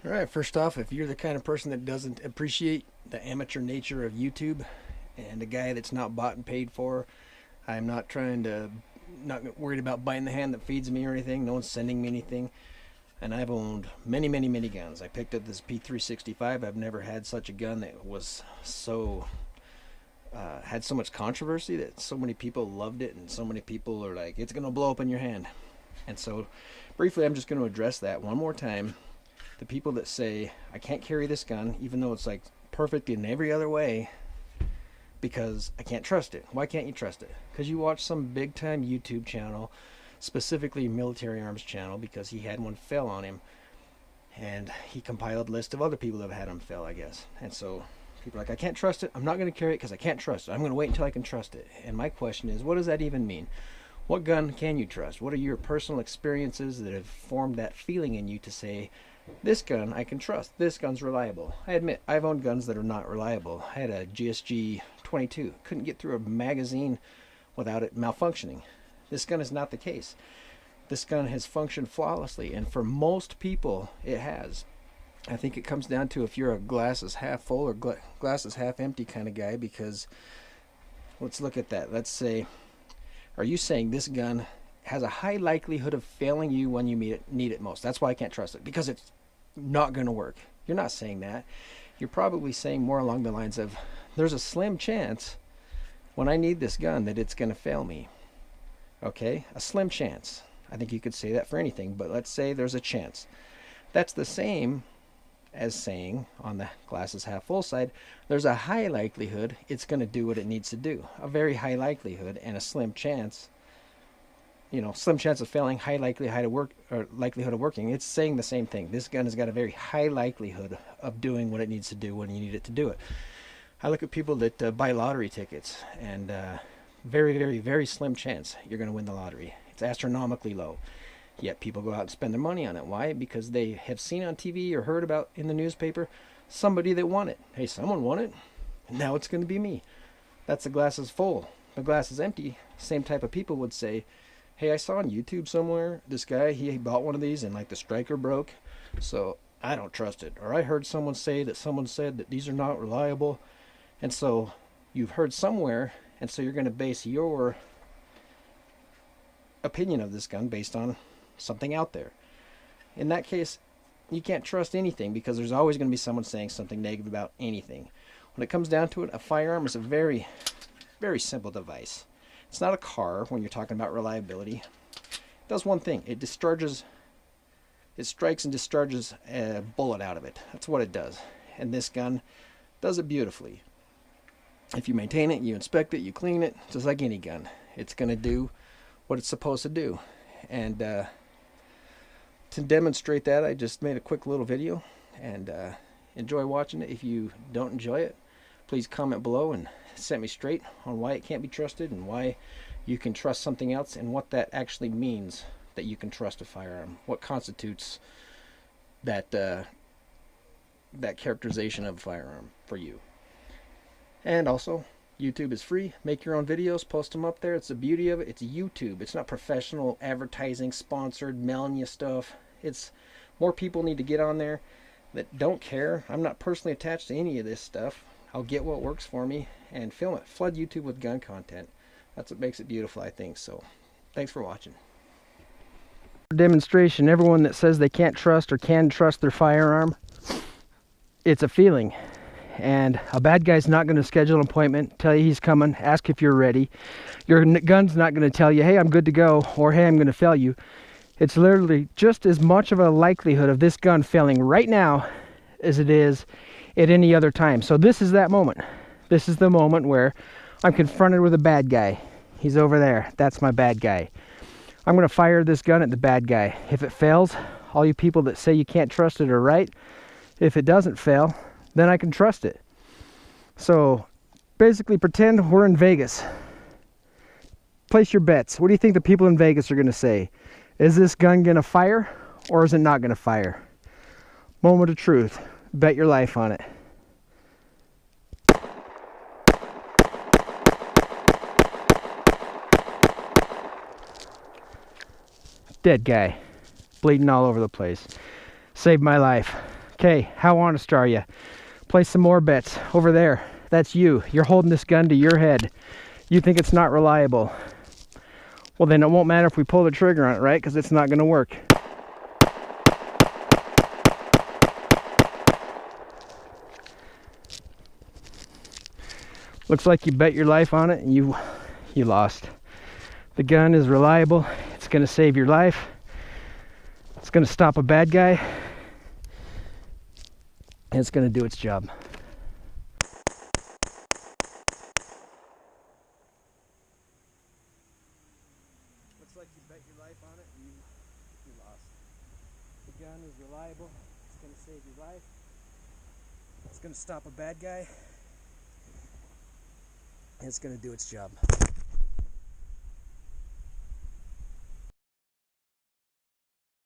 Alright, first off, if you're the kind of person that doesn't appreciate the amateur nature of YouTube and a guy that's not bought and paid for, I'm not worried about biting the hand that feeds me or anything. No one's sending me anything. And I've owned many guns. I picked up this P365. I've never had such a gun that was so had so much controversy, that so many people loved it and so many people are like, it's gonna blow up in your hand. And so briefly, I'm just going to address that one more time. The people that say I can't carry this gun even though it's like perfect in every other way because I can't trust it. Why can't you trust it? Because you watch some big time YouTube channel, specifically military arms channel, because he had one fail on him, and he compiled a list of other people that have had them fail, I guess. And so people are like, I can't trust it, I'm not going to carry it because I can't trust it, I'm going to wait until I can trust it. And my question is, what does that even mean? What gun can you trust? What are your personal experiences that have formed that feeling in you to say, this gun I can trust, this gun's reliable? I admit I've owned guns that are not reliable. I had a GSG 22, couldn't get through a magazine without it malfunctioning. This gun is not the case. This gun has functioned flawlessly, and for most people it has. I think it comes down to if you're a glass is half full or glass is half empty kind of guy, because let's look at that. Let's say, are you saying this gun has a high likelihood of failing you when you need it most? That's why I can't trust it, because it's not going to work. You're not saying that. You're probably saying more along the lines of, there's a slim chance when I need this gun that it's going to fail me. Okay, a slim chance. I think you could say that for anything, but let's say there's a chance. That's the same as saying, on the glass is half full side, there's a high likelihood it's going to do what it needs to do. A very high likelihood and a slim chance. You know, slim chance of failing, high likelihood of working. It's saying the same thing. This gun has got a very high likelihood of doing what it needs to do when you need it to do it. I look at people that buy lottery tickets, and very slim chance you're going to win the lottery. It's astronomically low. Yet people go out and spend their money on it. Why? Because they have seen on TV or heard about in the newspaper somebody that won it. Hey, someone won it, and now it's going to be me. That's the glass is full. The glass is empty. Same type of people would say, hey, I saw on YouTube somewhere this guy, he bought one of these and like the striker broke, so I don't trust it. Or I heard someone say that someone said that these are not reliable. And so you've heard somewhere, and so you're going to base your opinion of this gun based on something out there. In that case, you can't trust anything, because there's always going to be someone saying something negative about anything. When it comes down to it, a firearm is a very simple device. It's not a car when you're talking about reliability. It does one thing. It strikes and discharges a bullet out of it. That's what it does. And this gun does it beautifully. If you maintain it, you inspect it, you clean it, just like any gun, it's going to do what it's supposed to do. And to demonstrate that, I just made a quick little video, and enjoy watching it. If you don't enjoy it, please comment below and set me straight on why it can't be trusted and why you can trust something else, and what that actually means, that you can trust a firearm. What constitutes that that characterization of a firearm for you. And also, YouTube is free. Make your own videos, post them up there. It's the beauty of it. It's YouTube. It's not professional advertising, sponsored, mailing you stuff. It's more people need to get on there that don't care. I'm not personally attached to any of this stuff. I'll get what works for me and film it. Flood YouTube with gun content. That's what makes it beautiful, I think. So, thanks for watching. Demonstration. Everyone that says they can't trust or can trust their firearm, it's a feeling. And a bad guy's not going to schedule an appointment, tell you he's coming, ask if you're ready. Your gun's not going to tell you, hey, I'm good to go, or hey, I'm going to fail you. It's literally just as much of a likelihood of this gun failing right now as it is at any other time. So this is that moment. This is the moment where I'm confronted with a bad guy. He's over there. That's my bad guy. I'm going to fire this gun at the bad guy. If it fails, all you people that say you can't trust it are right. If it doesn't fail, then I can trust it. So basically pretend we're in Vegas. Place your bets. What do you think the people in Vegas are going to say? Is this gun going to fire, or is it not going to fire? Moment of truth. Bet your life on it. Dead guy. Bleeding all over the place. Saved my life. Okay, how honest are you? Place some more bets. Over there. That's you. You're holding this gun to your head. You think it's not reliable. Well, then it won't matter if we pull the trigger on it, right? Because it's not going to work. Looks like you bet your life on it and you lost. The gun is reliable. It's going to save your life. It's going to stop a bad guy. And it's going to do its job. Looks like you bet your life on it and you lost. The gun is reliable. It's going to save your life. It's going to stop a bad guy. And it's going to do its job.